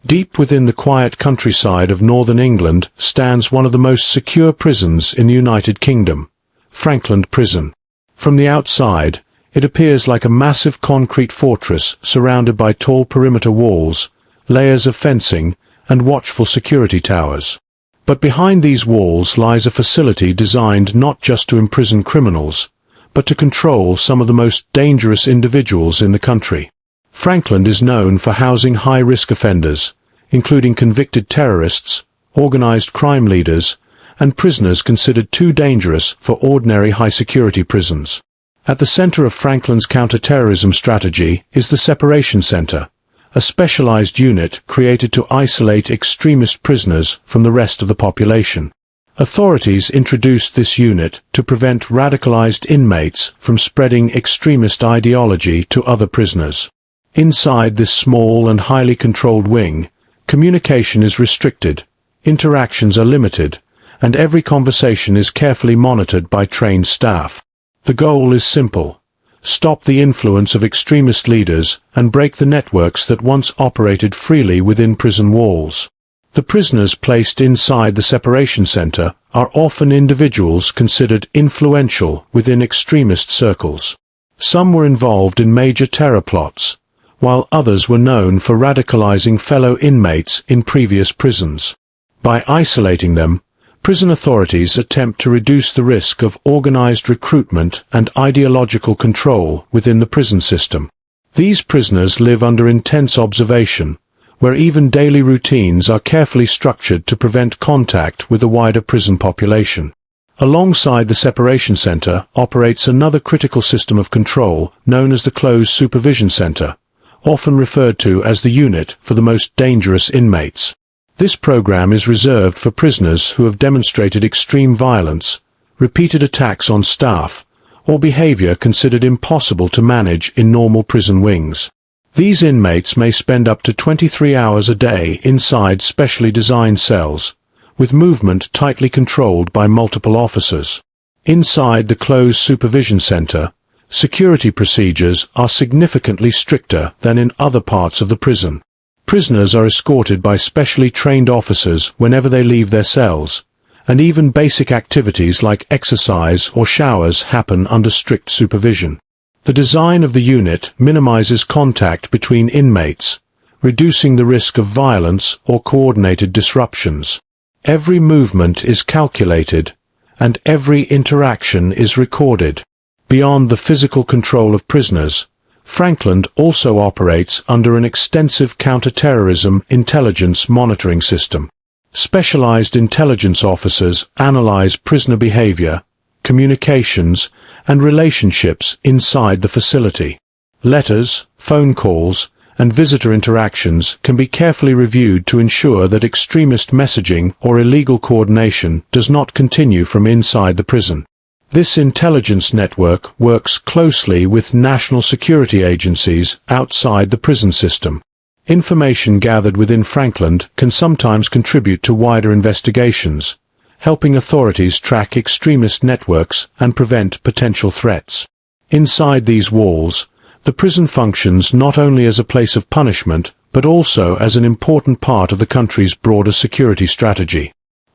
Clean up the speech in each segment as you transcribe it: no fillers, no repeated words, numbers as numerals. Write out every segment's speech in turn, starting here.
Deep within the quiet countryside of northern England stands one of the most secure prisons in the United Kingdom, Frankland Prison. From the outside, it appears like a massive concrete fortress surrounded by tall perimeter walls, layers of fencing, and watchful security towers. But behind these walls lies a facility designed not just to imprison criminals, but to control some of the most dangerous individuals in the country. Frankland is known for housing high-risk offenders, including convicted terrorists, organized crime leaders, and prisoners considered too dangerous for ordinary high-security prisons. At the center of Frankland's counter-terrorism strategy is the Separation Centre, a specialized unit created to isolate extremist prisoners from the rest of the population. Authorities introduced this unit to prevent radicalized inmates from spreading extremist ideology to other prisoners. Inside this small and highly controlled wing, communication is restricted, interactions are limited, and every conversation is carefully monitored by trained staff. The goal is simple: stop the influence of extremist leaders and break the networks that once operated freely within prison walls. The prisoners placed inside the Separation Centre are often individuals considered influential within extremist circles. Some were involved in major terror plots, while others were known for radicalizing fellow inmates in previous prisons. By isolating them, prison authorities attempt to reduce the risk of organized recruitment and ideological control within the prison system. These prisoners live under intense observation, where even daily routines are carefully structured to prevent contact with the wider prison population. Alongside the Separation Centre operates another critical system of control known as the Close Supervision Centre, often referred to as the unit for the most dangerous inmates. This program is reserved for prisoners who have demonstrated extreme violence, repeated attacks on staff, or behavior considered impossible to manage in normal prison wings. These inmates may spend up to 23 hours a day inside specially designed cells, with movement tightly controlled by multiple officers. Inside the Close Supervision Centre, security procedures are significantly stricter than in other parts of the prison. Prisoners are escorted by specially trained officers whenever they leave their cells, and even basic activities like exercise or showers happen under strict supervision. The design of the unit minimizes contact between inmates, reducing the risk of violence or coordinated disruptions. Every movement is calculated, and every interaction is recorded. Beyond the physical control of prisoners, Frankland also operates under an extensive counter-terrorism intelligence monitoring system. Specialized intelligence officers analyze prisoner behavior, communications, and relationships inside the facility. Letters, phone calls, and visitor interactions can be carefully reviewed to ensure that extremist messaging or illegal coordination does not continue from inside the prison. This intelligence network works closely with national security agencies outside the prison system. Information gathered within Frankland can sometimes contribute to wider investigations, helping authorities track extremist networks and prevent potential threats. Inside these walls, the prison functions not only as a place of punishment, but also as an important part of the country's broader security strategy.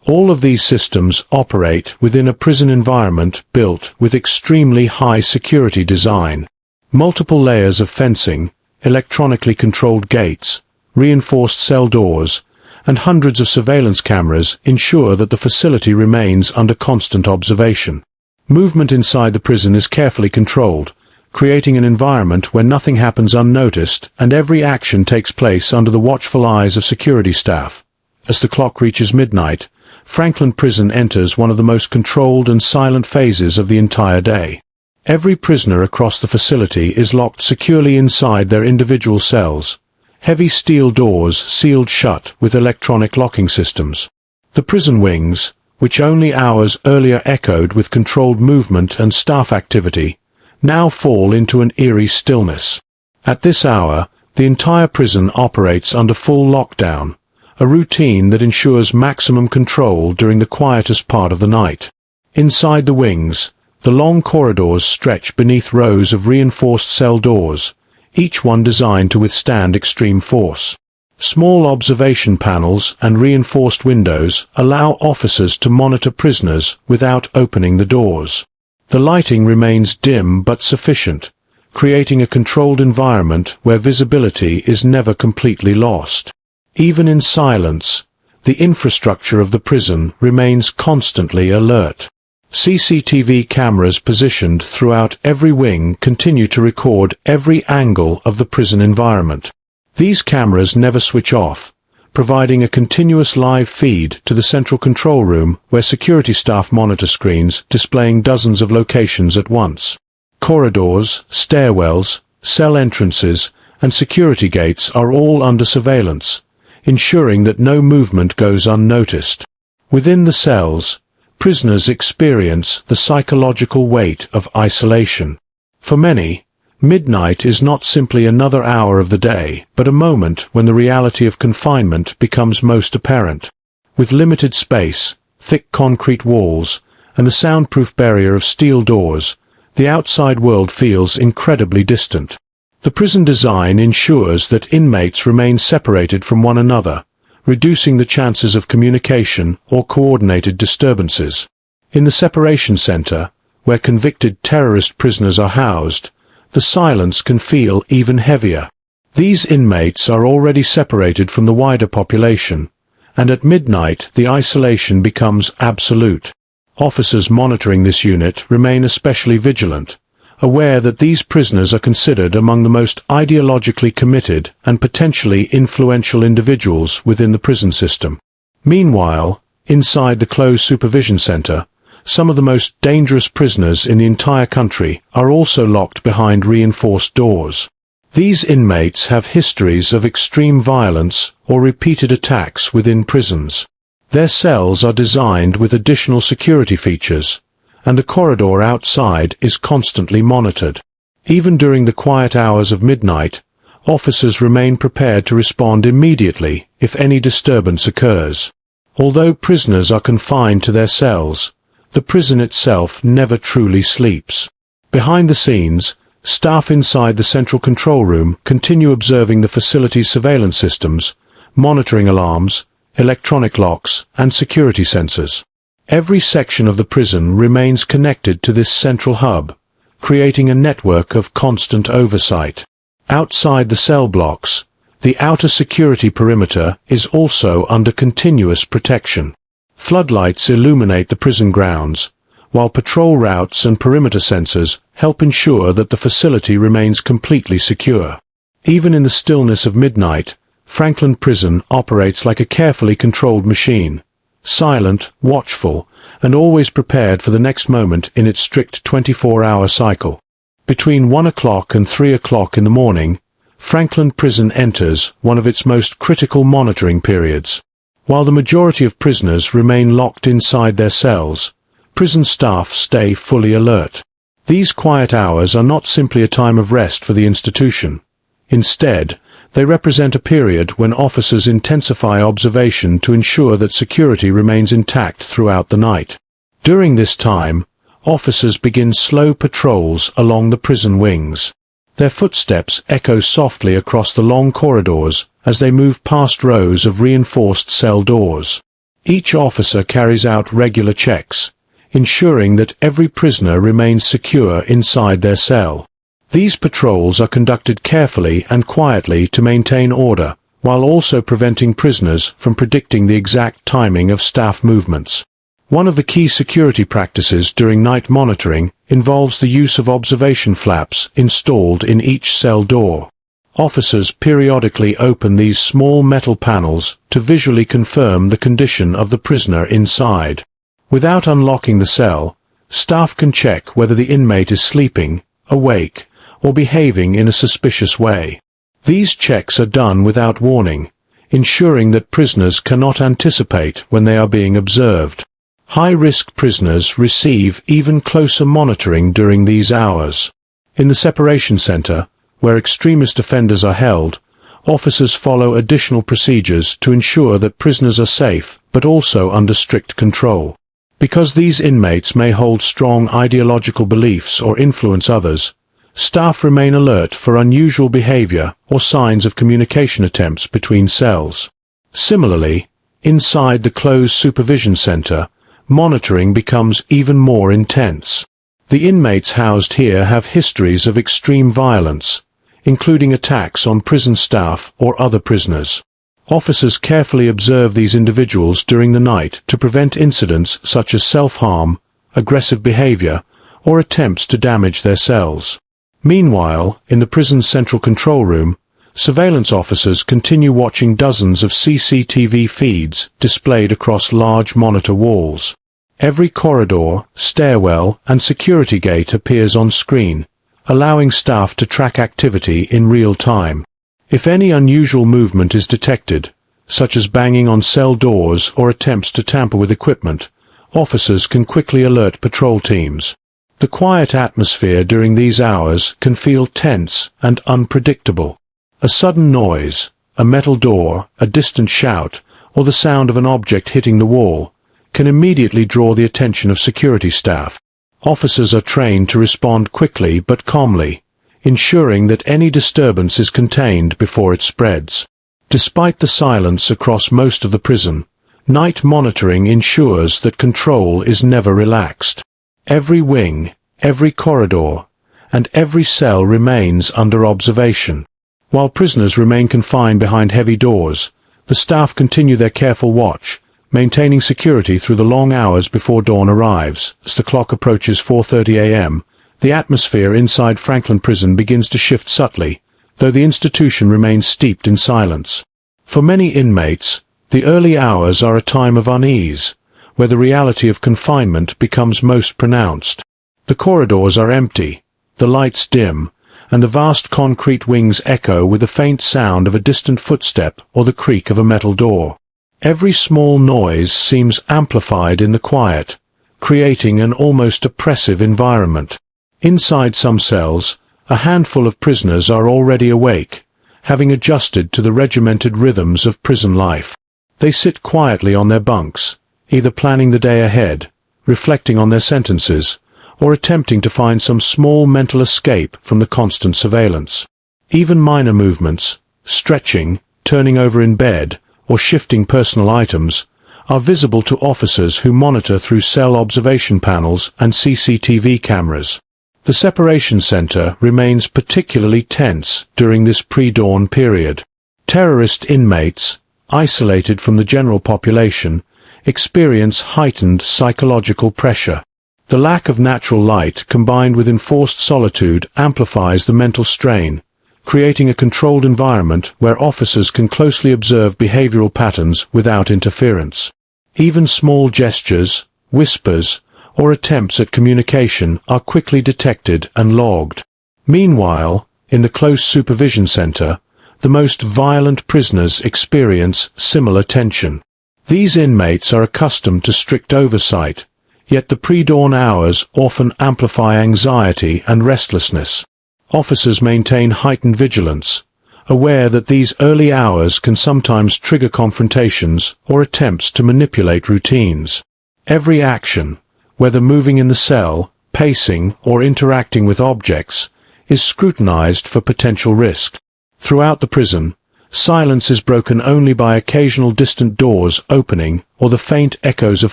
All of these systems operate within a prison environment built with extremely high security design. Multiple layers of fencing, electronically controlled gates, reinforced cell doors, and hundreds of surveillance cameras ensure that the facility remains under constant observation. Movement inside the prison is carefully controlled, creating an environment where nothing happens unnoticed and every action takes place under the watchful eyes of security staff. As the clock reaches midnight, Frankland Prison enters one of the most controlled and silent phases of the entire day. Every prisoner across the facility is locked securely inside their individual cells, heavy steel doors sealed shut with electronic locking systems. The prison wings, which only hours earlier echoed with controlled movement and staff activity, now fall into an eerie stillness. At this hour, the entire prison operates under full lockdown, a routine that ensures maximum control during the quietest part of the night. Inside the wings, the long corridors stretch beneath rows of reinforced cell doors, each one designed to withstand extreme force. Small observation panels and reinforced windows allow officers to monitor prisoners without opening the doors. The lighting remains dim but sufficient, creating a controlled environment where visibility is never completely lost. Even in silence, the infrastructure of the prison remains constantly alert. CCTV cameras positioned throughout every wing continue to record every angle of the prison environment. These cameras never switch off, providing a continuous live feed to the central control room where security staff monitor screens displaying dozens of locations at once. Corridors, stairwells, cell entrances, and security gates are all under surveillance, ensuring that no movement goes unnoticed. Within the cells, prisoners experience the psychological weight of isolation. For many, midnight is not simply another hour of the day, but a moment when the reality of confinement becomes most apparent. With limited space, thick concrete walls, and the soundproof barrier of steel doors, the outside world feels incredibly distant. The prison design ensures that inmates remain separated from one another, reducing the chances of communication or coordinated disturbances. In the separation center, where convicted terrorist prisoners are housed, the silence can feel even heavier. These inmates are already separated from the wider population, and at midnight the isolation becomes absolute. Officers monitoring this unit remain especially vigilant, aware that these prisoners are considered among the most ideologically committed and potentially influential individuals within the prison system. Meanwhile, inside the Close Supervision Centre, some of the most dangerous prisoners in the entire country are also locked behind reinforced doors. These inmates have histories of extreme violence or repeated attacks within prisons. Their cells are designed with additional security features, and the corridor outside is constantly monitored. Even during the quiet hours of midnight, officers remain prepared to respond immediately if any disturbance occurs. Although prisoners are confined to their cells, the prison itself never truly sleeps. Behind the scenes, staff inside the central control room continue observing the facility's surveillance systems, monitoring alarms, electronic locks, and security sensors. Every section of the prison remains connected to this central hub, creating a network of constant oversight. Outside the cell blocks, the outer security perimeter is also under continuous protection. Floodlights illuminate the prison grounds, while patrol routes and perimeter sensors help ensure that the facility remains completely secure. Even in the stillness of midnight, Frankland Prison operates like a carefully controlled machine, silent, watchful, and always prepared for the next moment in its strict 24-hour cycle. Between 1 o'clock and 3 o'clock in the morning, Frankland Prison enters one of its most critical monitoring periods. While the majority of prisoners remain locked inside their cells, prison staff stay fully alert. These quiet hours are not simply a time of rest for the institution. Instead, they represent a period when officers intensify observation to ensure that security remains intact throughout the night. During this time, officers begin slow patrols along the prison wings. Their footsteps echo softly across the long corridors as they move past rows of reinforced cell doors. Each officer carries out regular checks, ensuring that every prisoner remains secure inside their cell. These patrols are conducted carefully and quietly to maintain order, while also preventing prisoners from predicting the exact timing of staff movements. One of the key security practices during night monitoring involves the use of observation flaps installed in each cell door. Officers periodically open these small metal panels to visually confirm the condition of the prisoner inside. Without unlocking the cell, staff can check whether the inmate is sleeping, awake, or behaving in a suspicious way. These checks are done without warning, ensuring that prisoners cannot anticipate when they are being observed. High-risk prisoners receive even closer monitoring during these hours. In the separation center, where extremist offenders are held, officers follow additional procedures to ensure that prisoners are safe but also under strict control. Because these inmates may hold strong ideological beliefs or influence others, staff remain alert for unusual behavior or signs of communication attempts between cells. Similarly, inside the Close Supervision Centre, monitoring becomes even more intense. The inmates housed here have histories of extreme violence, including attacks on prison staff or other prisoners. Officers carefully observe these individuals during the night to prevent incidents such as self-harm, aggressive behavior, or attempts to damage their cells. Meanwhile, in the prison's central control room, surveillance officers continue watching dozens of CCTV feeds displayed across large monitor walls. Every corridor, stairwell, and security gate appears on screen, allowing staff to track activity in real time. If any unusual movement is detected, such as banging on cell doors or attempts to tamper with equipment, officers can quickly alert patrol teams. The quiet atmosphere during these hours can feel tense and unpredictable. A sudden noise, a metal door, a distant shout, or the sound of an object hitting the wall can immediately draw the attention of security staff. Officers are trained to respond quickly but calmly, ensuring that any disturbance is contained before it spreads. Despite the silence across most of the prison, night monitoring ensures that control is never relaxed. Every wing, every corridor, and every cell remains under observation. While prisoners remain confined behind heavy doors, the staff continue their careful watch, maintaining security through the long hours before dawn arrives. As the clock approaches 4:30 a.m., the atmosphere inside Frankland Prison begins to shift subtly, though the institution remains steeped in silence. For many inmates, the early hours are a time of unease, where the reality of confinement becomes most pronounced. The corridors are empty, the lights dim, and the vast concrete wings echo with the faint sound of a distant footstep or the creak of a metal door. Every small noise seems amplified in the quiet, creating an almost oppressive environment. Inside some cells, a handful of prisoners are already awake, having adjusted to the regimented rhythms of prison life. They sit quietly on their bunks, either planning the day ahead, reflecting on their sentences, or attempting to find some small mental escape from the constant surveillance. Even minor movements, stretching, turning over in bed, or shifting personal items, are visible to officers who monitor through cell observation panels and CCTV cameras. The separation center remains particularly tense during this pre-dawn period. Terrorist inmates, isolated from the general population, experience heightened psychological pressure. The lack of natural light combined with enforced solitude amplifies the mental strain, creating a controlled environment where officers can closely observe behavioral patterns without interference. Even small gestures, whispers, or attempts at communication are quickly detected and logged. Meanwhile, in the Close Supervision Centre, the most violent prisoners experience similar tension. These inmates are accustomed to strict oversight, yet the pre-dawn hours often amplify anxiety and restlessness. Officers maintain heightened vigilance, aware that these early hours can sometimes trigger confrontations or attempts to manipulate routines. Every action, whether moving in the cell, pacing, or interacting with objects, is scrutinized for potential risk. Throughout the prison, silence is broken only by occasional distant doors opening or the faint echoes of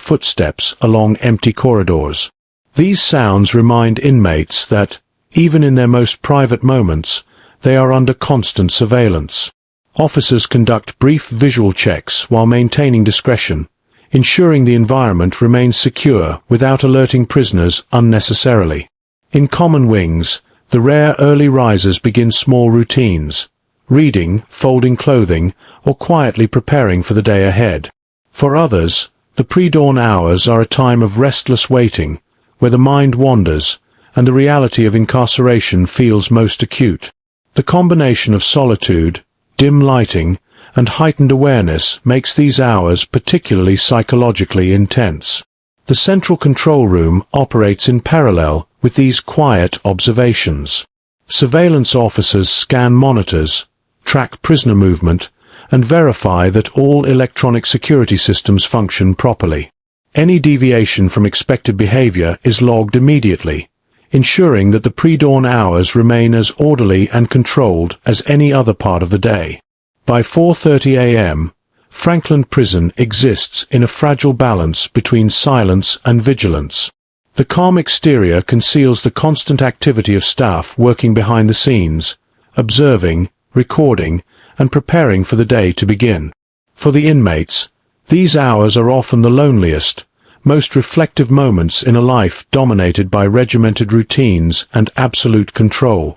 footsteps along empty corridors. These sounds remind inmates that, even in their most private moments, they are under constant surveillance. Officers conduct brief visual checks while maintaining discretion, ensuring the environment remains secure without alerting prisoners unnecessarily. In common wings, the rare early risers begin small routines, reading, folding clothing, or quietly preparing for the day ahead. For others, the pre-dawn hours are a time of restless waiting, where the mind wanders, and the reality of incarceration feels most acute. The combination of solitude, dim lighting, and heightened awareness makes these hours particularly psychologically intense. The central control room operates in parallel with these quiet observations. Surveillance officers scan monitors, track prisoner movement, and verify that all electronic security systems function properly. Any deviation from expected behavior is logged immediately, ensuring that the pre-dawn hours remain as orderly and controlled as any other part of the day. By 4:30 a.m., Frankland Prison exists in a fragile balance between silence and vigilance. The calm exterior conceals the constant activity of staff working behind the scenes, observing, recording, and preparing for the day to begin. For the inmates, these hours are often the loneliest, most reflective moments in a life dominated by regimented routines and absolute control.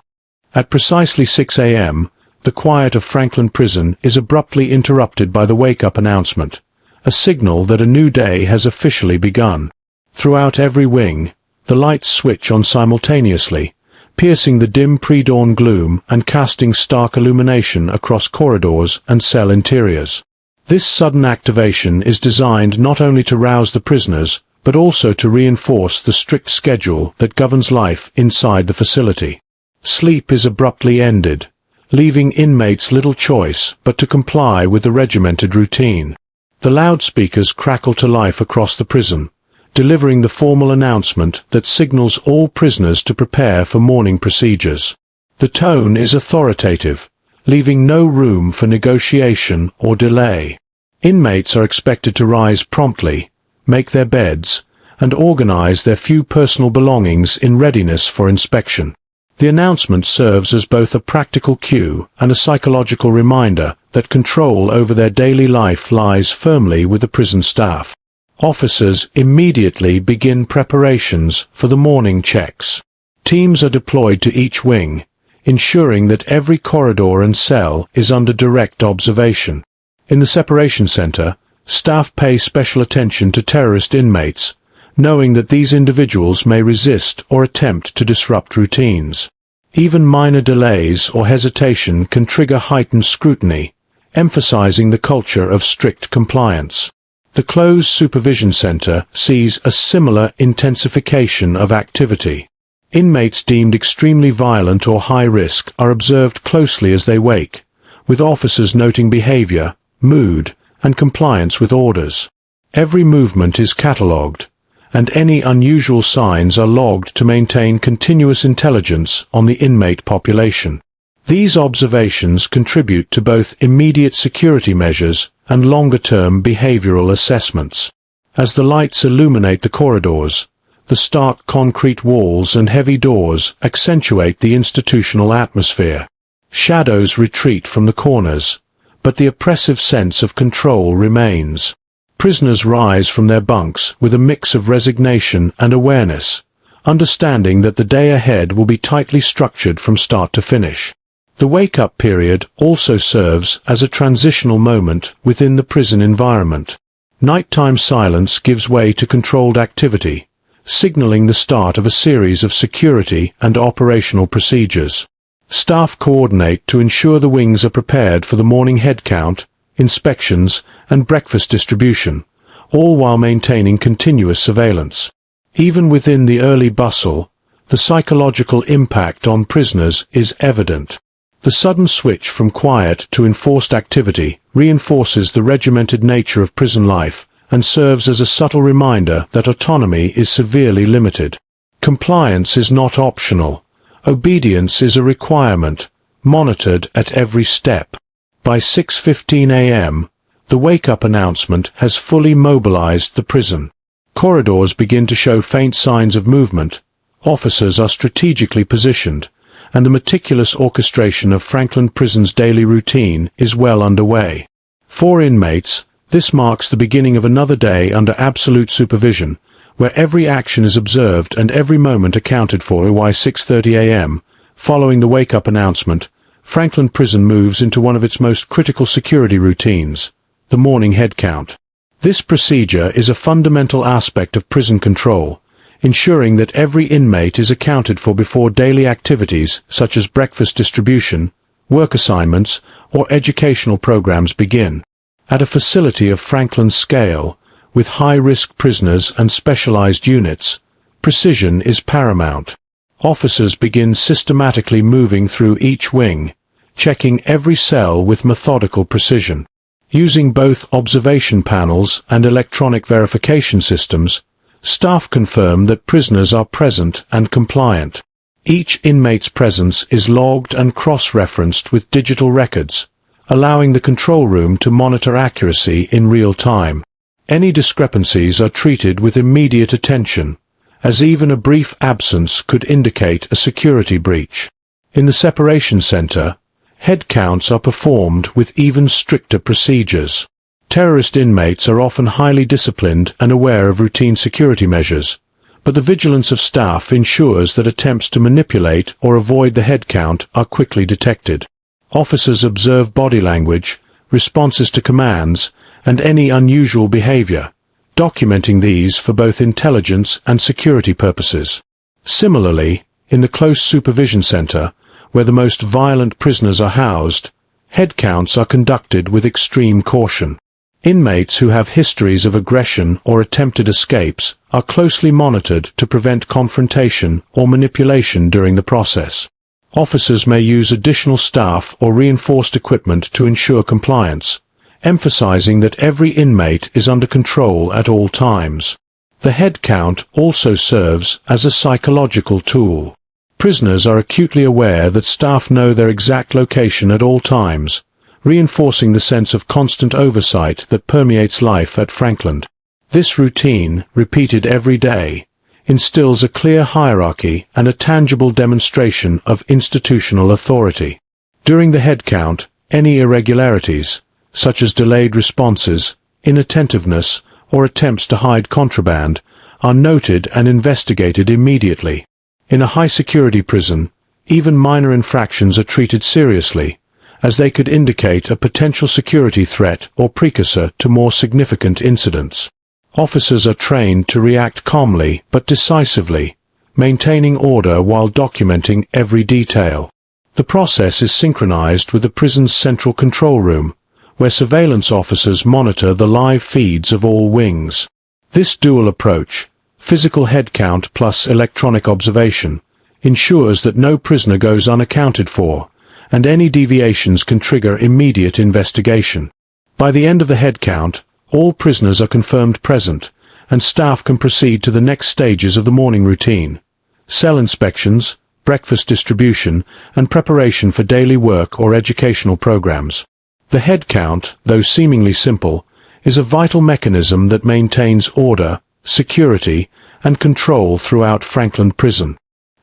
At precisely 6 a.m., the quiet of Frankland Prison is abruptly interrupted by the wake-up announcement, a signal that a new day has officially begun. Throughout every wing, the lights switch on simultaneously, piercing the dim pre-dawn gloom and casting stark illumination across corridors and cell interiors. This sudden activation is designed not only to rouse the prisoners, but also to reinforce the strict schedule that governs life inside the facility. Sleep is abruptly ended, leaving inmates little choice but to comply with the regimented routine. The loudspeakers crackle to life across the prison, delivering the formal announcement that signals all prisoners to prepare for morning procedures. The tone is authoritative, leaving no room for negotiation or delay. Inmates are expected to rise promptly, make their beds, and organize their few personal belongings in readiness for inspection. The announcement serves as both a practical cue and a psychological reminder that control over their daily life lies firmly with the prison staff. Officers immediately begin preparations for the morning checks. Teams are deployed to each wing, ensuring that every corridor and cell is under direct observation. In the separation center, staff pay special attention to terrorist inmates, knowing that these individuals may resist or attempt to disrupt routines. Even minor delays or hesitation can trigger heightened scrutiny, emphasizing the culture of strict compliance. The Close Supervision Centre sees a similar intensification of activity. Inmates deemed extremely violent or high risk are observed closely as they wake, with officers noting behavior, mood, and compliance with orders. Every movement is catalogued, and any unusual signs are logged to maintain continuous intelligence on the inmate population. These observations contribute to both immediate security measures and longer-term behavioral assessments. As the lights illuminate the corridors, the stark concrete walls and heavy doors accentuate the institutional atmosphere. Shadows retreat from the corners, but the oppressive sense of control remains. Prisoners rise from their bunks with a mix of resignation and awareness, understanding that the day ahead will be tightly structured from start to finish. The wake-up period also serves as a transitional moment within the prison environment. Nighttime silence gives way to controlled activity, signaling the start of a series of security and operational procedures. Staff coordinate to ensure the wings are prepared for the morning headcount, inspections, and breakfast distribution, all while maintaining continuous surveillance. Even within the early bustle, the psychological impact on prisoners is evident. The sudden switch from quiet to enforced activity reinforces the regimented nature of prison life and serves as a subtle reminder that autonomy is severely limited. Compliance is not optional. Obedience is a requirement, monitored at every step. By 6:15 a.m., the wake-up announcement has fully mobilized the prison. Corridors begin to show faint signs of movement, officers are strategically positioned, and the meticulous orchestration of Frankland Prison's daily routine is well underway. For inmates, this marks the beginning of another day under absolute supervision, where every action is observed and every moment accounted for. By 6:30 a.m., following the wake-up announcement, Frankland Prison moves into one of its most critical security routines, the morning headcount. This procedure is a fundamental aspect of prison control, ensuring that every inmate is accounted for before daily activities such as breakfast distribution, work assignments, or educational programs begin. At a facility of Frankland's scale, with high-risk prisoners and specialized units, precision is paramount. Officers begin systematically moving through each wing, checking every cell with methodical precision. Using both observation panels and electronic verification systems, Staff confirm that prisoners are present and compliant. Each inmate's presence is logged and cross-referenced with digital records, allowing the control room to monitor accuracy in real time. Any discrepancies are treated with immediate attention, as even a brief absence could indicate a security breach. In the separation centre, head counts are performed with even stricter procedures. Terrorist inmates are often highly disciplined and aware of routine security measures, but the vigilance of staff ensures that attempts to manipulate or avoid the head count are quickly detected. Officers observe body language, responses to commands, and any unusual behavior, documenting these for both intelligence and security purposes. Similarly, in the Close Supervision Centre, where the most violent prisoners are housed, head counts are conducted with extreme caution. Inmates who have histories of aggression or attempted escapes are closely monitored to prevent confrontation or manipulation during the process. Officers may use additional staff or reinforced equipment to ensure compliance, emphasizing that every inmate is under control at all times. The head count also serves as a psychological tool. Prisoners are acutely aware that staff know their exact location at all times, reinforcing the sense of constant oversight that permeates life at Frankland. This routine, repeated every day, instills a clear hierarchy and a tangible demonstration of institutional authority. During the head count, any irregularities, such as delayed responses, inattentiveness, or attempts to hide contraband, are noted and investigated immediately. In a high-security prison, even minor infractions are treated seriously, as they could indicate a potential security threat or precursor to more significant incidents. Officers are trained to react calmly but decisively, maintaining order while documenting every detail. The process is synchronized with the prison's central control room, where surveillance officers monitor the live feeds of all wings. This dual approach, physical head count plus electronic observation, ensures that no prisoner goes unaccounted for, and any deviations can trigger immediate investigation. By the end of the head count, all prisoners are confirmed present, and staff can proceed to the next stages of the morning routine: cell inspections, breakfast distribution, and preparation for daily work or educational programs. The head count, though seemingly simple, is a vital mechanism that maintains order, security, and control throughout Frankland Prison.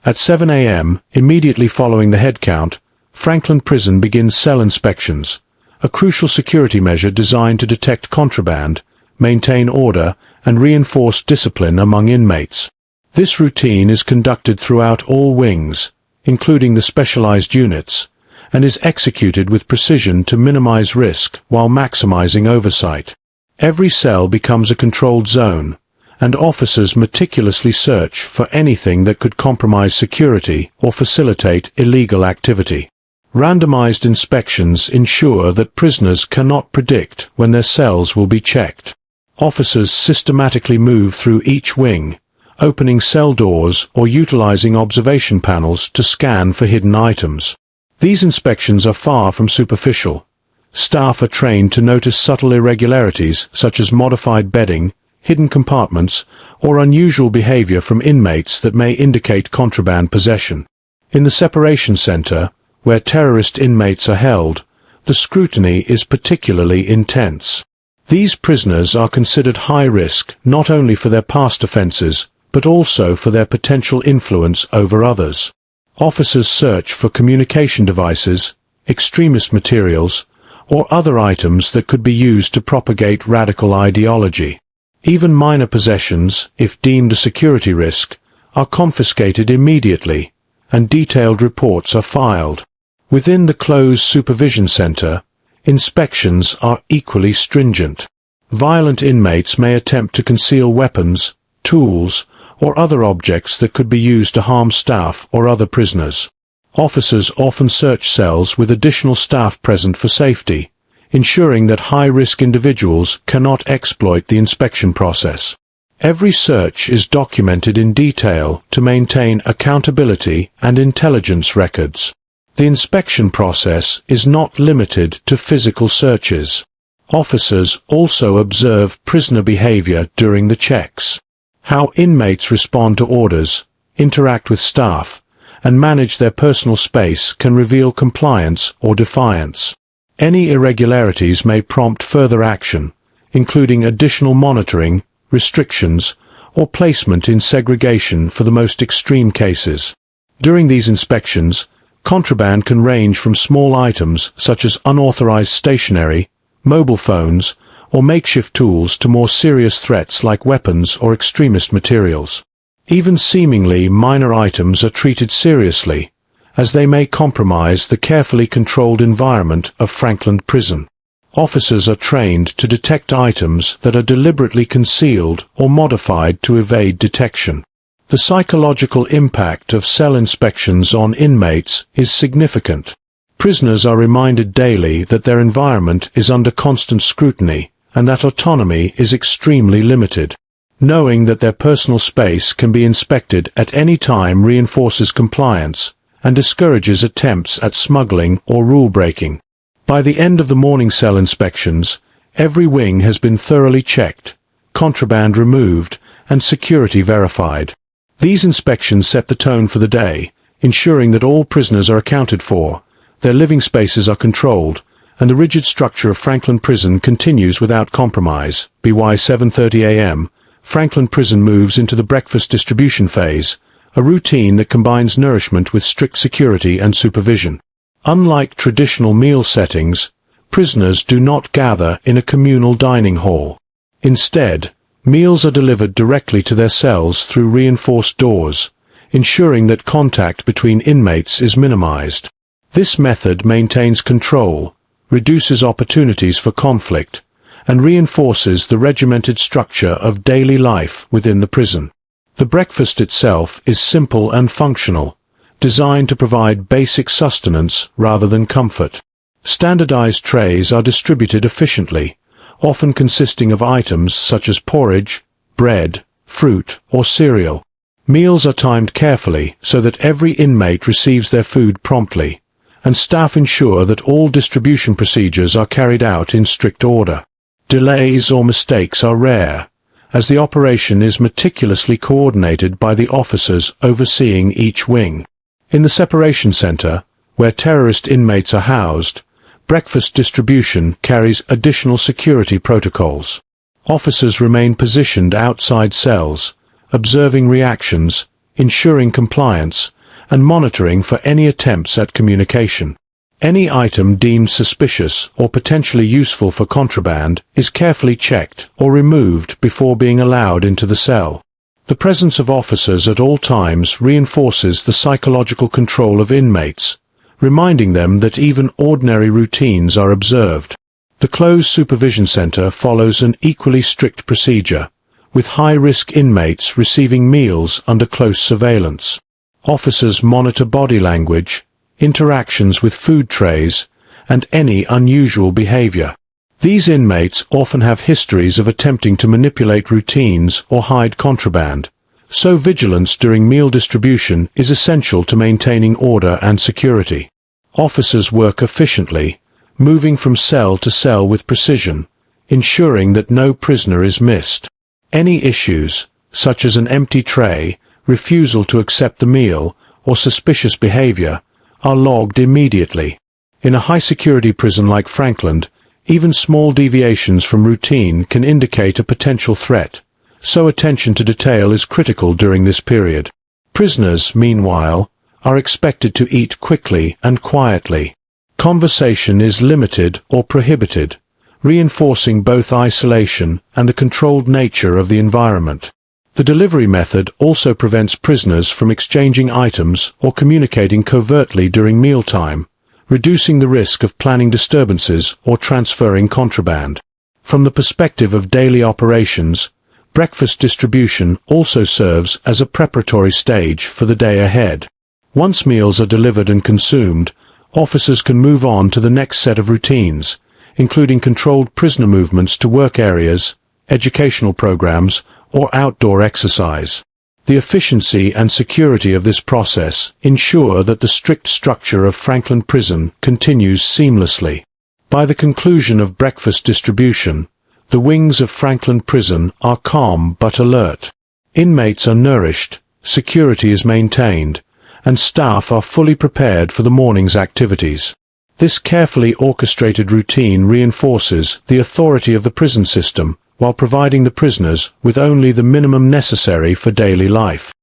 At 7 a.m., immediately following the head count, Frankland Prison begins cell inspections, a crucial security measure designed to detect contraband, maintain order, and reinforce discipline among inmates. This routine is conducted throughout all wings, including the specialized units, and is executed with precision to minimize risk while maximizing oversight. Every cell becomes a controlled zone, and officers meticulously search for anything that could compromise security or facilitate illegal activity. Randomized inspections ensure that prisoners cannot predict when their cells will be checked. Officers systematically move through each wing, opening cell doors or utilizing observation panels to scan for hidden items. These inspections are far from superficial. Staff are trained to notice subtle irregularities such as modified bedding, hidden compartments, or unusual behavior from inmates that may indicate contraband possession. In the separation centre, where terrorist inmates are held, the scrutiny is particularly intense. These prisoners are considered high risk not only for their past offences, but also for their potential influence over others. Officers search for communication devices, extremist materials, or other items that could be used to propagate radical ideology. Even minor possessions, if deemed a security risk, are confiscated immediately, and detailed reports are filed. Within the Close Supervision Centre, inspections are equally stringent. Violent inmates may attempt to conceal weapons, tools, or other objects that could be used to harm staff or other prisoners. Officers often search cells with additional staff present for safety, ensuring that high-risk individuals cannot exploit the inspection process. Every search is documented in detail to maintain accountability and intelligence records. The inspection process is not limited to physical searches. Officers also observe prisoner behavior during the checks. How inmates respond to orders, interact with staff, and manage their personal space can reveal compliance or defiance. Any irregularities may prompt further action, including additional monitoring, restrictions, or placement in segregation for the most extreme cases. During these inspections, contraband can range from small items such as unauthorized stationery, mobile phones, or makeshift tools to more serious threats like weapons or extremist materials. Even seemingly minor items are treated seriously, as they may compromise the carefully controlled environment of Frankland Prison. Officers are trained to detect items that are deliberately concealed or modified to evade detection. The psychological impact of cell inspections on inmates is significant. Prisoners are reminded daily that their environment is under constant scrutiny and that autonomy is extremely limited. Knowing that their personal space can be inspected at any time reinforces compliance and discourages attempts at smuggling or rule-breaking. By the end of the morning cell inspections, every wing has been thoroughly checked, contraband removed, and security verified. These inspections set the tone for the day, ensuring that all prisoners are accounted for, their living spaces are controlled, and the rigid structure of Frankland Prison continues without compromise. By 7:30 a.m., Frankland Prison moves into the breakfast distribution phase, a routine that combines nourishment with strict security and supervision. Unlike traditional meal settings, prisoners do not gather in a communal dining hall. Instead, meals are delivered directly to their cells through reinforced doors, ensuring that contact between inmates is minimized. This method maintains control, reduces opportunities for conflict, and reinforces the regimented structure of daily life within the prison. The breakfast itself is simple and functional, designed to provide basic sustenance rather than comfort. Standardized trays are distributed efficiently, often consisting of items such as porridge, bread, fruit, or cereal. Meals are timed carefully so that every inmate receives their food promptly, and staff ensure that all distribution procedures are carried out in strict order. Delays or mistakes are rare, as the operation is meticulously coordinated by the officers overseeing each wing. In the separation center, where terrorist inmates are housed, breakfast distribution carries additional security protocols. Officers remain positioned outside cells, observing reactions, ensuring compliance, and monitoring for any attempts at communication. Any item deemed suspicious or potentially useful for contraband is carefully checked or removed before being allowed into the cell. The presence of officers at all times reinforces the psychological control of inmates, reminding them that even ordinary routines are observed. The Close Supervision Centre follows an equally strict procedure, with high-risk inmates receiving meals under close surveillance. Officers monitor body language, interactions with food trays, and any unusual behavior. These inmates often have histories of attempting to manipulate routines or hide contraband, so vigilance during meal distribution is essential to maintaining order and security. Officers work efficiently, moving from cell to cell with precision, ensuring that no prisoner is missed. Any issues, such as an empty tray, refusal to accept the meal, or suspicious behavior, are logged immediately. In a high-security prison like Frankland, even small deviations from routine can indicate a potential threat, so attention to detail is critical during this period. Prisoners, meanwhile, are expected to eat quickly and quietly. Conversation is limited or prohibited, reinforcing both isolation and the controlled nature of the environment. The delivery method also prevents prisoners from exchanging items or communicating covertly during mealtime, reducing the risk of planning disturbances or transferring contraband. From the perspective of daily operations, breakfast distribution also serves as a preparatory stage for the day ahead. Once meals are delivered and consumed, officers can move on to the next set of routines, including controlled prisoner movements to work areas, educational programs, or outdoor exercise. The efficiency and security of this process ensure that the strict structure of Frankland Prison continues seamlessly. By the conclusion of breakfast distribution, the wings of Frankland Prison are calm but alert. Inmates are nourished, security is maintained, and staff are fully prepared for the morning's activities. This carefully orchestrated routine reinforces the authority of the prison system while providing the prisoners with only the minimum necessary for daily life.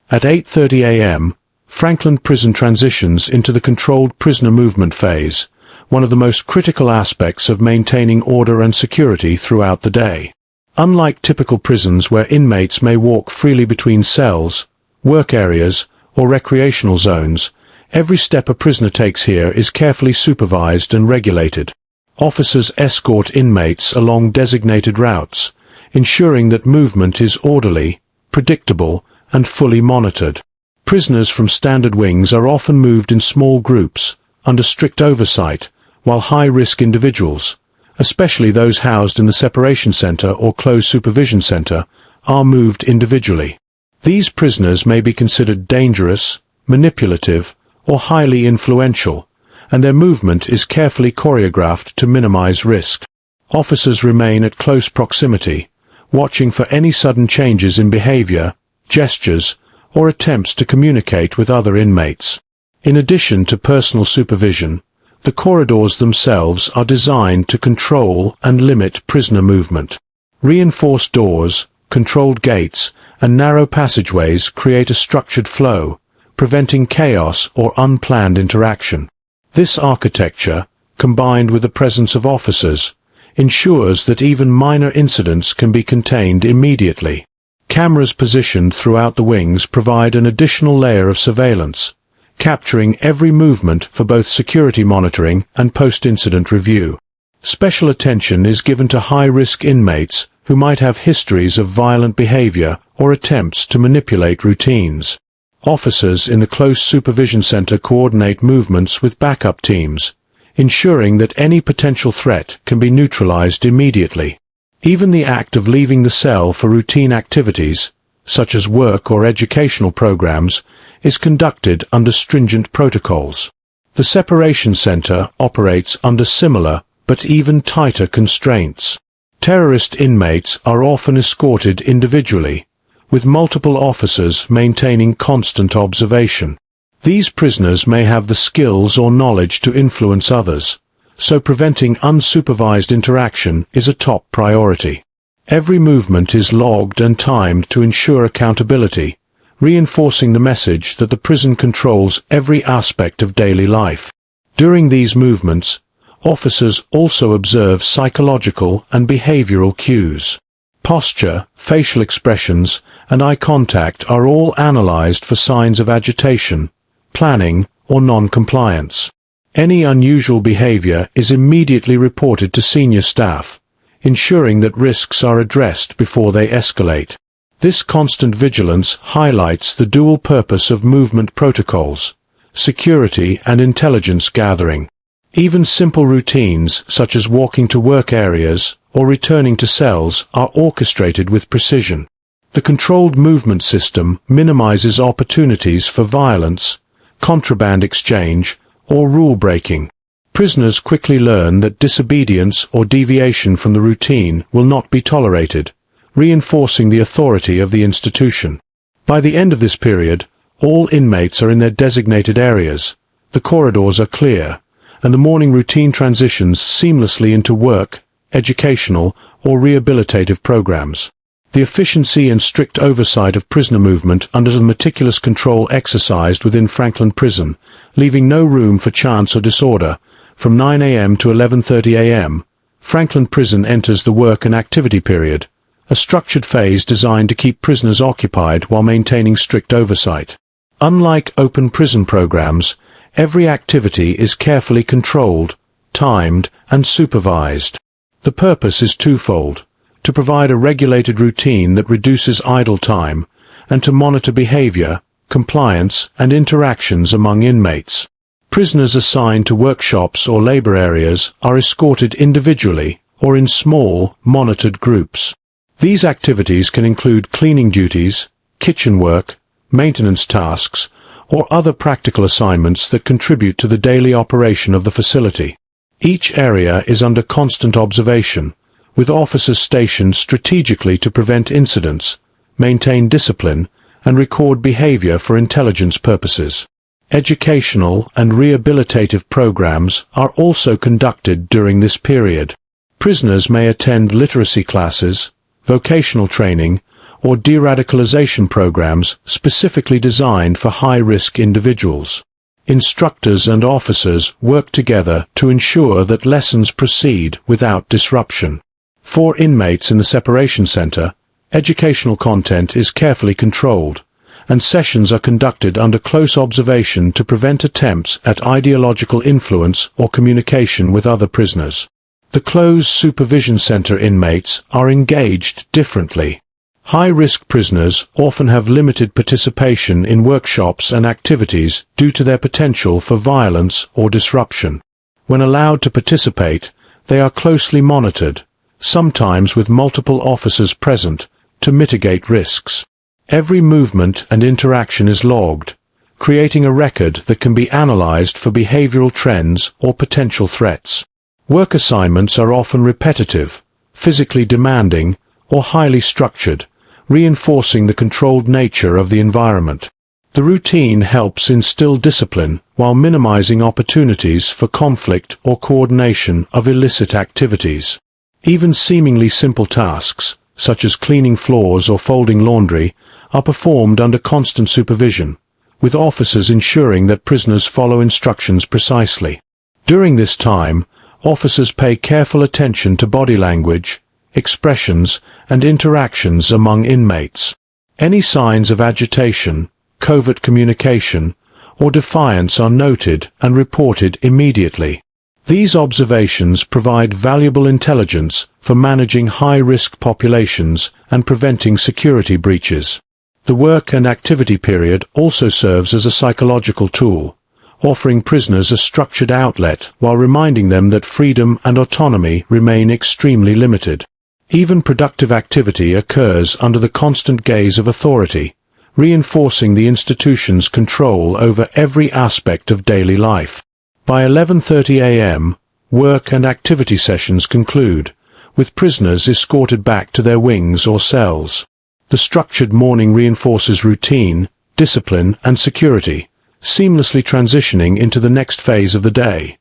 At 8:30 a.m., Frankland Prison transitions into the controlled prisoner movement phase, one of the most critical aspects of maintaining order and security throughout the day. Unlike typical prisons where inmates may walk freely between cells, work areas, or recreational zones, every step a prisoner takes here is carefully supervised and regulated. Officers escort inmates along designated routes, ensuring that movement is orderly, predictable, and fully monitored. Prisoners from standard wings are often moved in small groups, under strict oversight, while high-risk individuals, especially those housed in the Separation Centre or Close Supervision Centre, are moved individually. These prisoners may be considered dangerous, manipulative, or highly influential, and their movement is carefully choreographed to minimize risk. Officers remain at close proximity, watching for any sudden changes in behavior, gestures, or attempts to communicate with other inmates. In addition to personal supervision, the corridors themselves are designed to control and limit prisoner movement. Reinforced doors, controlled gates, and narrow passageways create a structured flow, preventing chaos or unplanned interaction. This architecture, combined with the presence of officers, ensures that even minor incidents can be contained immediately. Cameras positioned throughout the wings provide an additional layer of surveillance, capturing every movement for both security monitoring and post-incident review. Special attention is given to high-risk inmates who might have histories of violent behavior or attempts to manipulate routines. Officers in the Close Supervision Centre coordinate movements with backup teams, ensuring that any potential threat can be neutralized immediately. Even the act of leaving the cell for routine activities, such as work or educational programs, is conducted under stringent protocols. The Separation Centre operates under similar but even tighter constraints. Terrorist inmates are often escorted individually, with multiple officers maintaining constant observation. These prisoners may have the skills or knowledge to influence others, so preventing unsupervised interaction is a top priority. Every movement is logged and timed to ensure accountability, reinforcing the message that the prison controls every aspect of daily life. During these movements, officers also observe psychological and behavioral cues. Posture, facial expressions, and eye contact are all analyzed for signs of agitation, planning, or non-compliance. Any unusual behavior is immediately reported to senior staff, ensuring that risks are addressed before they escalate. This constant vigilance highlights the dual purpose of movement protocols: security and intelligence gathering. Even simple routines, such as walking to work areas or returning to cells, are orchestrated with precision. The controlled movement system minimizes opportunities for violence, contraband exchange, or rule-breaking. Prisoners quickly learn that disobedience or deviation from the routine will not be tolerated, reinforcing the authority of the institution. By the end of this period, all inmates are in their designated areas, the corridors are clear, and the morning routine transitions seamlessly into work, educational, or rehabilitative programs. The efficiency and strict oversight of prisoner movement under the meticulous control exercised within Frankland Prison, leaving no room for chance or disorder. From 9 a.m. to 11:30 a.m., Frankland Prison enters the work and activity period, a structured phase designed to keep prisoners occupied while maintaining strict oversight. Unlike open prison programs, every activity is carefully controlled, timed, and supervised. The purpose is twofold: to provide a regulated routine that reduces idle time, and to monitor behavior, compliance, and interactions among inmates. Prisoners assigned to workshops or labor areas are escorted individually or in small, monitored groups. These activities can include cleaning duties, kitchen work, maintenance tasks, or other practical assignments that contribute to the daily operation of the facility. Each area is under constant observation, with officers stationed strategically to prevent incidents, maintain discipline, and record behavior for intelligence purposes. Educational and rehabilitative programs are also conducted during this period. Prisoners may attend literacy classes, vocational training, or de-radicalization programs specifically designed for high-risk individuals. Instructors and officers work together to ensure that lessons proceed without disruption. For inmates in the separation center, educational content is carefully controlled, and sessions are conducted under close observation to prevent attempts at ideological influence or communication with other prisoners. The Close Supervision Centre inmates are engaged differently. High-risk prisoners often have limited participation in workshops and activities due to their potential for violence or disruption. When allowed to participate, they are closely monitored, sometimes with multiple officers present, to mitigate risks. Every movement and interaction is logged, creating a record that can be analyzed for behavioral trends or potential threats. Work assignments are often repetitive, physically demanding, or highly structured, reinforcing the controlled nature of the environment. The routine helps instill discipline while minimizing opportunities for conflict or coordination of illicit activities. Even seemingly simple tasks, such as cleaning floors or folding laundry, are performed under constant supervision, with officers ensuring that prisoners follow instructions precisely. During this time, officers pay careful attention to body language, expressions, and interactions among inmates. Any signs of agitation, covert communication, or defiance are noted and reported immediately. These observations provide valuable intelligence for managing high-risk populations and preventing security breaches. The work and activity period also serves as a psychological tool, offering prisoners a structured outlet while reminding them that freedom and autonomy remain extremely limited. Even productive activity occurs under the constant gaze of authority, reinforcing the institution's control over every aspect of daily life. By 11:30 a.m., work and activity sessions conclude, with prisoners escorted back to their wings or cells. The structured morning reinforces routine, discipline, and security, seamlessly transitioning into the next phase of the day,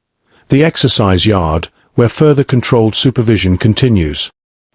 the exercise yard, where further controlled supervision continues.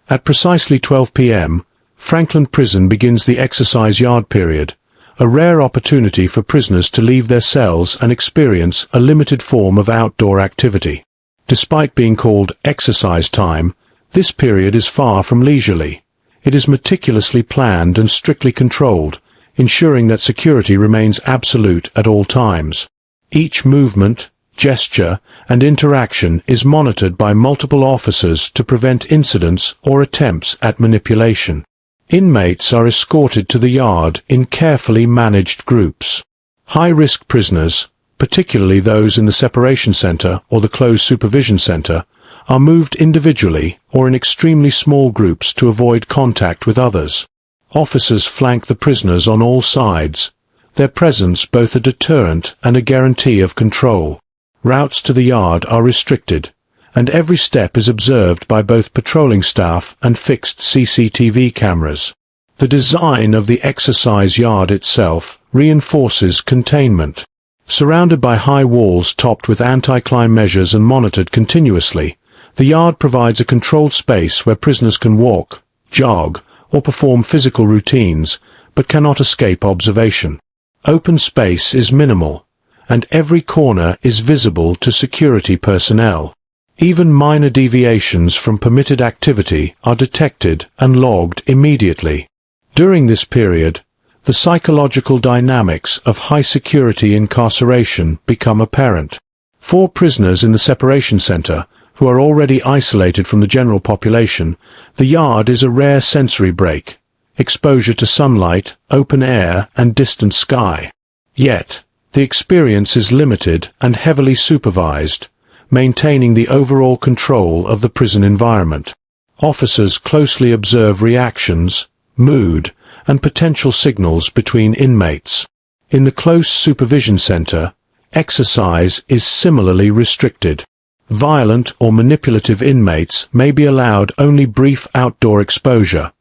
At precisely 12 p.m., Frankland Prison begins the exercise yard period, a rare opportunity for prisoners to leave their cells and experience a limited form of outdoor activity. Despite being called exercise time, this period is far from leisurely. It is meticulously planned and strictly controlled, ensuring that security remains absolute at all times. Each movement, gesture, and interaction is monitored by multiple officers to prevent incidents or attempts at manipulation. Inmates are escorted to the yard in carefully managed groups. High-risk prisoners, particularly those in the separation center or the closed supervision center, are moved individually or in extremely small groups to avoid contact with others. Officers flank the prisoners on all sides, their presence both a deterrent and a guarantee of control. Routes to the yard are restricted, and every step is observed by both patrolling staff and fixed CCTV cameras. The design of the exercise yard itself reinforces containment. Surrounded by high walls topped with anti-climb measures and monitored continuously, the yard provides a controlled space where prisoners can walk, jog, or perform physical routines, but cannot escape observation. Open space is minimal, and every corner is visible to security personnel. Even minor deviations from permitted activity are detected and logged immediately. During this period, the psychological dynamics of high-security incarceration become apparent. For prisoners in the separation center, who are already isolated from the general population, the yard is a rare sensory break, exposure to sunlight, open air, and distant sky. Yet, the experience is limited and heavily supervised, maintaining the overall control of the prison environment. Officers closely observe reactions, mood, and potential signals between inmates. In the Close Supervision Centre, exercise is similarly restricted. Violent or manipulative inmates may be allowed only brief outdoor exposure,